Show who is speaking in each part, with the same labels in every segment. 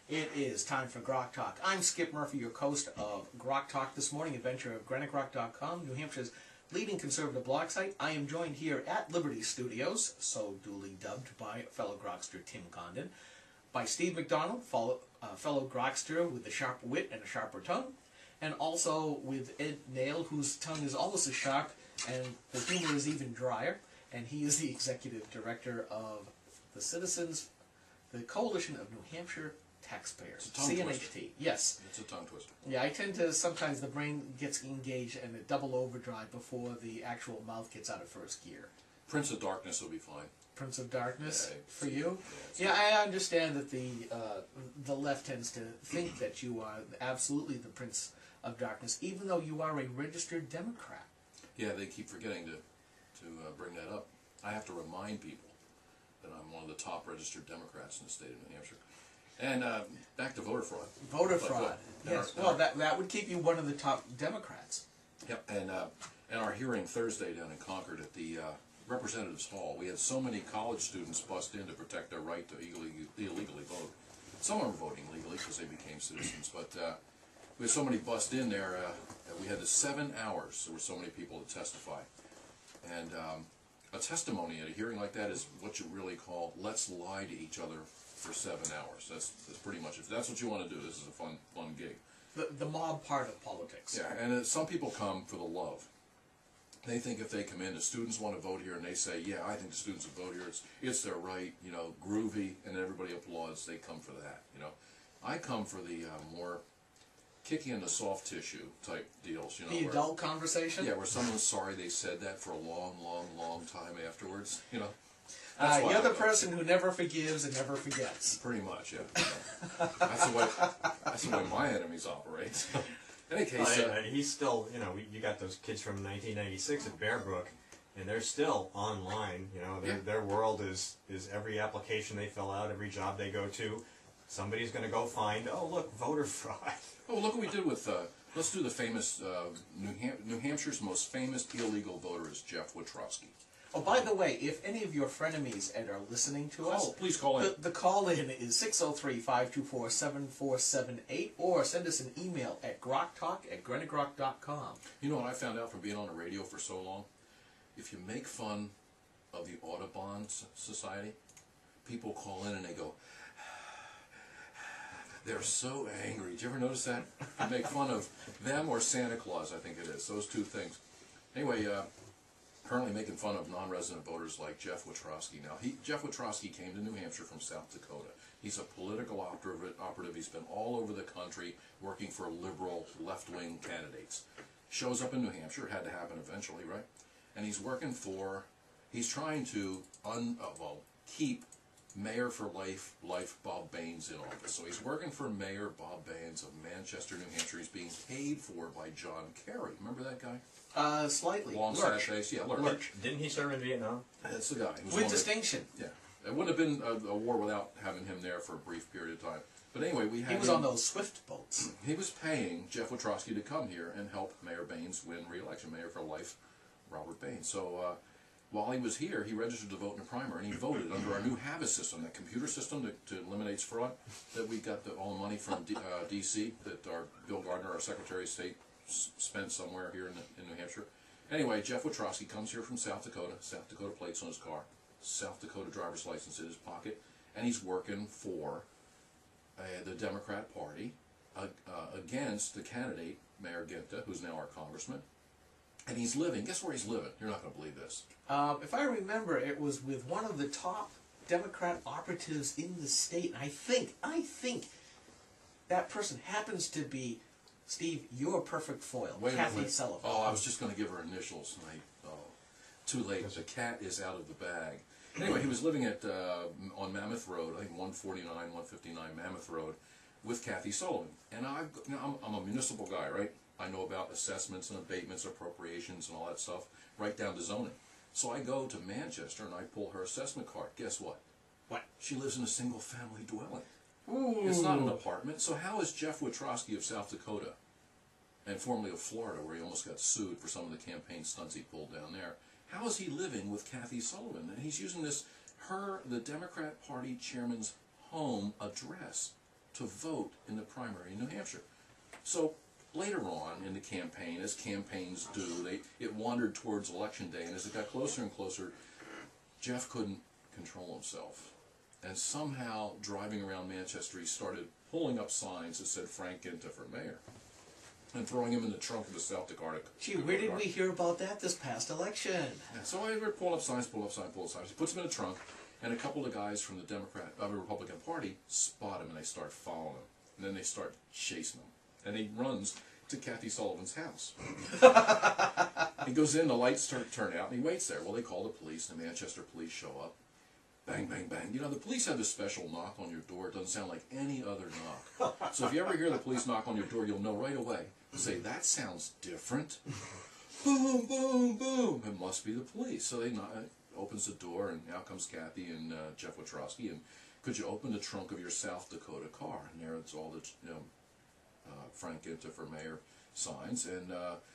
Speaker 1: It is time for GrokTALK. I'm Skip Murphy, your host of GrokTALK This Morning, adventure of GraniteGrok.com, New Hampshire's leading conservative blog site. I am joined here at Liberty Studios, so duly dubbed by fellow Grokster Tim Condon, by Steve McDonald, fellow Grokster with a sharp wit and a sharper tongue, and also with Ed Naile, whose tongue is almost as sharp and the humor is even drier, and he is the executive director of the Coalition of New Hampshire Taxpayers, CNHT. Yes.
Speaker 2: It's a tongue twister.
Speaker 1: Yeah, I tend to, sometimes the brain gets engaged and a double overdrive before the actual mouth gets out of first gear.
Speaker 2: Prince of Darkness will be fine.
Speaker 1: Prince of Darkness,
Speaker 2: yeah,
Speaker 1: for you?
Speaker 2: Yeah,
Speaker 1: I understand that the left tends to think that you are absolutely the Prince of Darkness, even though you are a registered Democrat.
Speaker 2: Yeah, they keep forgetting to bring that up. I have to remind people that I'm one of the top registered Democrats in the state of New Hampshire. And back to voter fraud.
Speaker 1: Voter fraud. Yes. Well, that would keep you one of the top Democrats.
Speaker 2: Yep. And our hearing Thursday down in Concord at the Representatives Hall, we had so many college students bust in to protect their right to illegally vote. Some are voting legally because they became citizens, but we had so many bust in there. We had 7 hours. There were so many people to testify, and a testimony at a hearing like that is what you really call let's lie to each other for 7 hours. That's pretty much it. If that's what you want to do, this is a fun gig. The
Speaker 1: mob part of politics.
Speaker 2: Yeah, and some people come for the love. They think if they come in, the students want to vote here, and they say, yeah, I think the students will vote here. It's their right, you know, groovy, and everybody applauds. They come for that, you know. I come for the more kicking in the soft tissue type deals, you know.
Speaker 1: The adult conversation?
Speaker 2: Yeah, where someone's sorry they said that for a long, long, long time afterwards, you know.
Speaker 1: You're the person who never forgives and never forgets.
Speaker 2: Pretty much, yeah. That's the way my enemies operate. In any case,
Speaker 3: he's still, you know, you got those kids from 1996 at Bear Brook, and they're still online. You know, their world is every application they fill out, every job they go to, somebody's going to go find, oh, look, voter fraud.
Speaker 2: Oh, look what we did with, let's do the famous, New Hampshire's most famous illegal voter is Jeff Witrowski.
Speaker 1: Oh, by the way, if any of your frenemies, Ed, are listening to us,
Speaker 2: please call in.
Speaker 1: The call-in is 603-524-7478, or send us an email at groktalk@GraniteGrok.com.
Speaker 2: You know what I found out from being on the radio for so long? If you make fun of the Audubon Society, people call in and they go, they're so angry. Did you ever notice that? You make fun of them or Santa Claus, I think it is. Those two things. Anyway, currently making fun of non-resident voters like Jeff Witrowski. Now, Jeff Witrowski came to New Hampshire from South Dakota. He's a political operative. He's been all over the country working for liberal left-wing candidates. Shows up in New Hampshire. Had to happen eventually, right? And he's working for, he's trying to keep Mayor for life Bob Baines in office. So he's working for Mayor Bob Baines of Manchester, New Hampshire. He's being paid for by John Kerry. Remember that guy?
Speaker 1: Slightly.
Speaker 2: Long sad face. Yeah, Lurch.
Speaker 3: Didn't he serve in Vietnam?
Speaker 2: That's the guy.
Speaker 1: With distinction.
Speaker 2: Yeah. It wouldn't have been a war without having him there for a brief period of time. But anyway, we had
Speaker 1: He was on those Swift boats.
Speaker 2: He was paying Jeff Witrowski to come here and help Mayor Baines win re-election. Mayor for life, Robert Baines. So while he was here, he registered to vote in a primary, and he voted under our new Habit system, that computer system that eliminates fraud, that we got all the money from D.C., that our Bill Gardner, our Secretary of State, spent somewhere here in New Hampshire. Anyway, Jeff Witrowski comes here from South Dakota plates on his car, South Dakota driver's license in his pocket, and he's working for the Democrat Party against the candidate, Mayor Ginta, who's now our congressman. And he's living, guess where he's living? You're not going to believe this.
Speaker 1: If I remember, it was with one of the top Democrat operatives in the state. I think that person happens to be, Steve, your perfect foil, Kathy Sullivan.
Speaker 2: Oh, I was just going to give her initials. Too late. The cat is out of the bag. Anyway, he was living at on Mammoth Road, I think 149, 159 Mammoth Road, with Kathy Sullivan. And I'm a municipal guy, right? I know about assessments and abatements, appropriations, and all that stuff, right down to zoning. So I go to Manchester and I pull her assessment card. Guess what?
Speaker 1: What?
Speaker 2: She lives in a single-family dwelling.
Speaker 1: Ooh.
Speaker 2: It's not an apartment. So how is Jeff Witrowski of South Dakota, and formerly of Florida, where he almost got sued for some of the campaign stunts he pulled down there, how is he living with Kathy Sullivan? And he's using the Democrat Party chairman's home address to vote in the primary in New Hampshire. So later on in the campaign, as campaigns do, it wandered towards Election Day, and as it got closer and closer, Jeff couldn't control himself. And somehow, driving around Manchester, he started pulling up signs that said Frank Ginta for mayor, and throwing him in the trunk of the South Dakota.
Speaker 1: Gee, where did we hear about that this past election?
Speaker 2: And so I pull up signs, pull up signs, pull up signs. He puts them in the trunk, and a couple of guys from the Republican Party spot him, and they start following him. And then they start chasing him. And he runs to Kathy Sullivan's house. He goes in, the lights turn out, and he waits there. Well, they call the police, the Manchester police show up. Bang, bang, bang. You know, the police have this special knock on your door. It doesn't sound like any other knock. So if you ever hear the police knock on your door, you'll know right away. Say, that sounds different. Boom, boom, boom. It must be the police. So they knock, opens the door, and out comes Kathy and Jeff Watrowski, and could you open the trunk of your South Dakota car? And there it's all the, Frank Ginta for mayor signs. And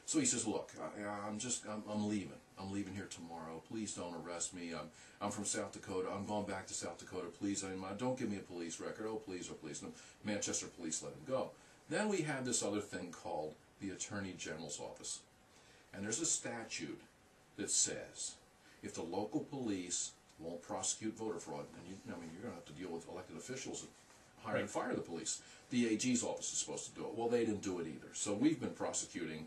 Speaker 2: so he says, look, I'm leaving. I'm leaving here tomorrow. Please don't arrest me. I'm from South Dakota. I'm going back to South Dakota. Please, don't give me a police record. Oh, please, oh, please. No, Manchester police let him go. Then we have this other thing called the Attorney General's Office. And there's a statute that says if the local police won't prosecute voter fraud, and you're going to have to deal with elected officials that hire and fire the police. The AG's office is supposed to do it. Well, they didn't do it either. So we've been prosecuting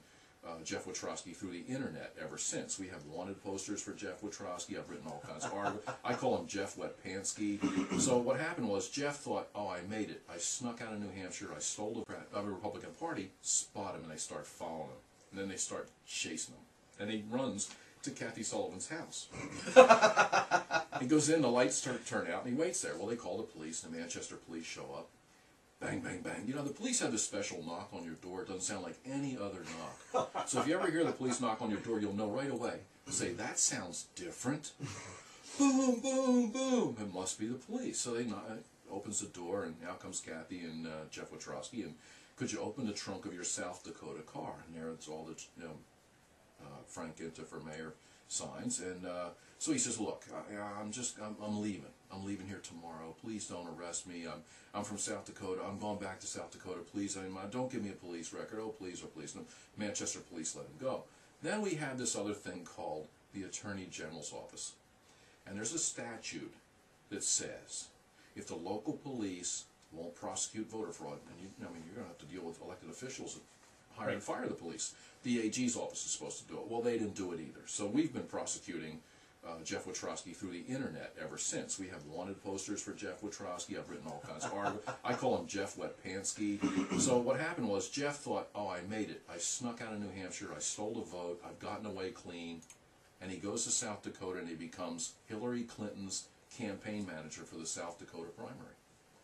Speaker 2: Jeff Watrowski through the internet ever since. We have wanted posters for Jeff Watrowski. I've written all kinds of articles. I call him Jeff Wetpansky. So what happened was Jeff thought, oh, I made it. I snuck out of New Hampshire. I stole the Republican Party, spot him, and they start following him. And then they start chasing him. And he runs to Kathy Sullivan's house. He goes in, the lights turn out, and he waits there. Well, they call the police, the Manchester police show up. Bang, bang, bang. You know, the police have this special knock on your door. It doesn't sound like any other knock. So if you ever hear the police knock on your door, you'll know right away. Say, that sounds different. Boom, boom, boom. It must be the police. So they knock, opens the door, and out comes Kathy and Jeff Watrowski, and could you open the trunk of your South Dakota car? And there it's all the, Frank Ginta for mayor signs. And so he says, look, I'm leaving. I'm leaving here tomorrow. Please don't arrest me. I'm from South Dakota. I'm going back to South Dakota. Please, don't give me a police record. Oh, please, oh, please. No, Manchester police let him go. Then we have this other thing called the Attorney General's Office. And there's a statute that says if the local police won't prosecute voter fraud, and you're going to have to deal with elected officials that hire and fire the police. The AG's office is supposed to do it. Well, they didn't do it either. So we've been prosecuting Jeff Watrowski through the internet ever since. We have wanted posters for Jeff Watrowski. I've written all kinds of articles. I call him Jeff Wetpansky. So what happened was Jeff thought, oh, I made it. I snuck out of New Hampshire. I stole a vote. I've gotten away clean. And he goes to South Dakota, and he becomes Hillary Clinton's campaign manager for the South Dakota primary,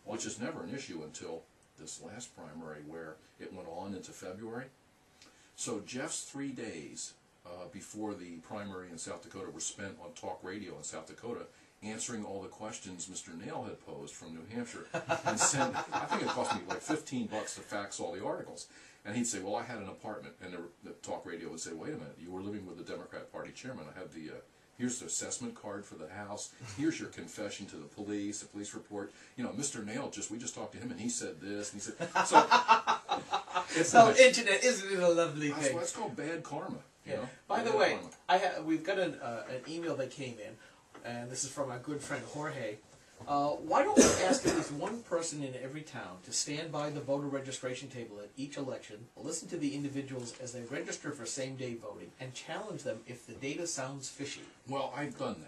Speaker 2: which is never an issue until this last primary where it went on into February. So Jeff's 3 days before the primary in South Dakota were spent on talk radio in South Dakota answering all the questions Mr. Naile had posed from New Hampshire and sent, I think it cost me like $15 to fax all the articles. And he'd say, well, I had an apartment, and the talk radio would say, wait a minute, you were living with the Democrat Party chairman. I have the, here's the assessment card for the house. Here's your confession to the police report. You know, Mr. Naile, we just talked to him, and he said this, and he said, so.
Speaker 1: So internet, isn't it a lovely thing?
Speaker 2: That's called bad karma. You know?
Speaker 1: By the way, we've got an email that came in, and this is from our good friend Jorge. Why don't we ask at least one person in every town to stand by the voter registration table at each election, listen to the individuals as they register for same-day voting, and challenge them if the data sounds fishy?
Speaker 2: Well, I've done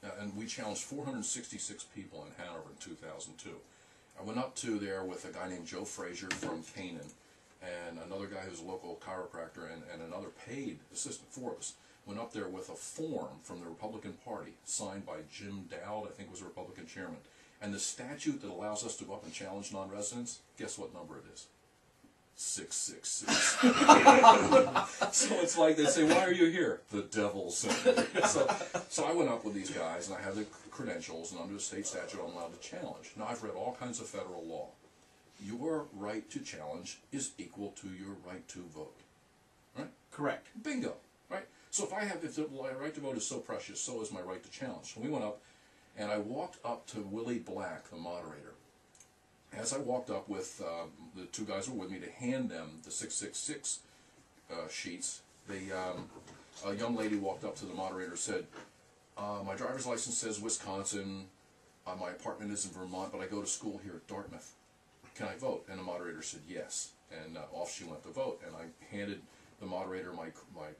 Speaker 2: that. And we challenged 466 people in Hanover in 2002. I went up to there with a guy named Joe Frazier from Canaan, and another guy who's a local chiropractor, and another paid assistant, 4 of us. Went up there with a form from the Republican Party, signed by Jim Dowd, I think was the Republican chairman. And the statute that allows us to go up and challenge non-residents, guess what number it is? 666. So it's like they say, why are you here? The devil sent me. So I went up with these guys, and I have the credentials, and under the state statute I'm allowed to challenge. Now I've read all kinds of federal law. Your right to challenge is equal to your right to vote. Right?
Speaker 1: Correct.
Speaker 2: Bingo. Right? So if the right to vote is so precious, so is my right to challenge. So we went up, and I walked up to Willie Black, the moderator, as I walked up with the two guys who were with me to hand them the 666 sheets, a young lady walked up to the moderator and said, my driver's license says Wisconsin, my apartment is in Vermont, but I go to school here at Dartmouth. Can I vote? And the moderator said yes. And off she went to vote. And I handed the moderator my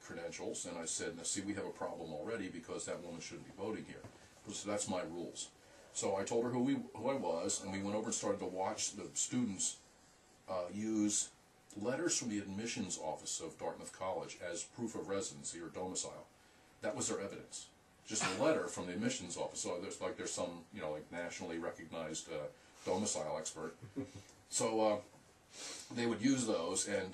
Speaker 2: credentials, and I said, now see, we have a problem already because that woman shouldn't be voting here. So that's my rules. So I told her who I was, and we went over and started to watch the students use letters from the admissions office of Dartmouth College as proof of residency or domicile. That was their evidence. Just a letter from the admissions office. So there's some, you know, like nationally recognized domicile expert. So they would use those, and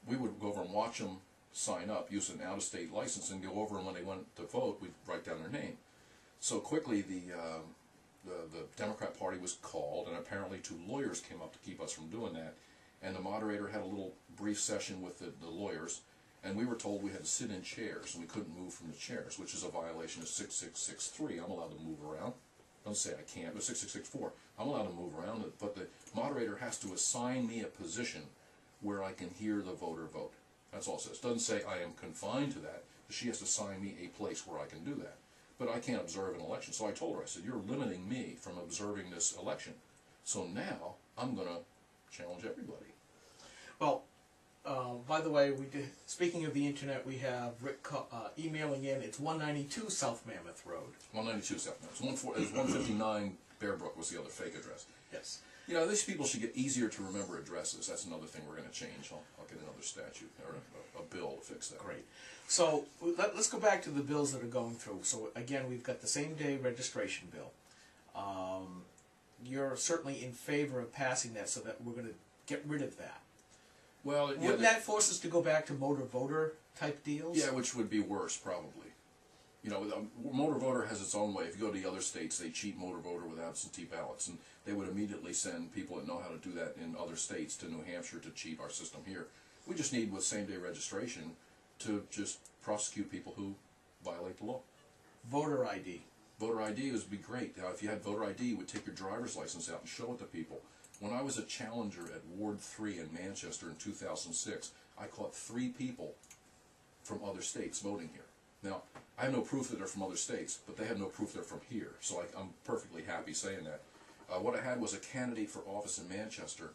Speaker 2: we would go over and watch them sign up, use an out-of-state license, and go over, and when they went to vote, we'd write down their name. So quickly, the Democrat Party was called, and apparently 2 lawyers came up to keep us from doing that. And the moderator had a little brief session with the lawyers, and we were told we had to sit in chairs, and we couldn't move from the chairs, which is a violation of 6663. I'm allowed to move around. Don't say I can't, but 6664. I'm allowed to move around, but the moderator has to assign me a position where I can hear the voter vote. That's all it says. It doesn't say I am confined to that. She has to assign me a place where I can do that. But I can't observe an election. So I told her, I said, you're limiting me from observing this election. So now I'm going to challenge everybody.
Speaker 1: Well, by the way, speaking of the internet, we have Rick emailing in. It's 192 South Mammoth Road. 192
Speaker 2: South Mammoth. It was 159 Bear Brook was the other fake address.
Speaker 1: Yes.
Speaker 2: You know, these people should get easier to remember addresses. That's another thing we're going to change. I'll get another statute or a bill to fix that.
Speaker 1: Great. So let's go back to the bills that are going through. So again, we've got the same-day registration bill. You're certainly in favor of passing that, so that we're going to get rid of that.
Speaker 2: Well,
Speaker 1: wouldn't that force us to go back to motor voter type deals?
Speaker 2: Yeah, which would be worse probably. You know, motor voter has its own way. If you go to the other states, they cheat motor voter with absentee ballots, and they would immediately send people that know how to do that in other states to New Hampshire to cheat our system here. We just need, with same-day registration, to just prosecute people who violate the law.
Speaker 1: Voter ID.
Speaker 2: Voter ID would be great. Now, if you had voter ID, you would take your driver's license out and show it to people. When I was a challenger at Ward 3 in Manchester in 2006, I caught 3 people from other states voting here. Now, I have no proof that they're from other states, but they have no proof they're from here, so I'm perfectly happy saying that. What I had was a candidate for office in Manchester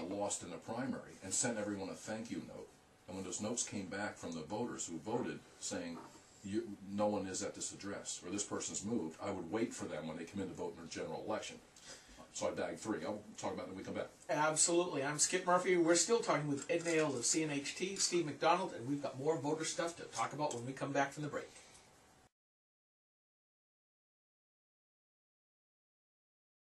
Speaker 2: lost in a primary and sent everyone a thank you note. And when those notes came back from the voters who voted saying, no one is at this address, or this person's moved, I would wait for them when they come in to vote in a general election. So I bagged 3. I'll talk about it when we come back.
Speaker 1: Absolutely. I'm Skip Murphy. We're still talking with Ed Naile of CNHT, Steve McDonald, and we've got more voter stuff to talk about when we come back from the break.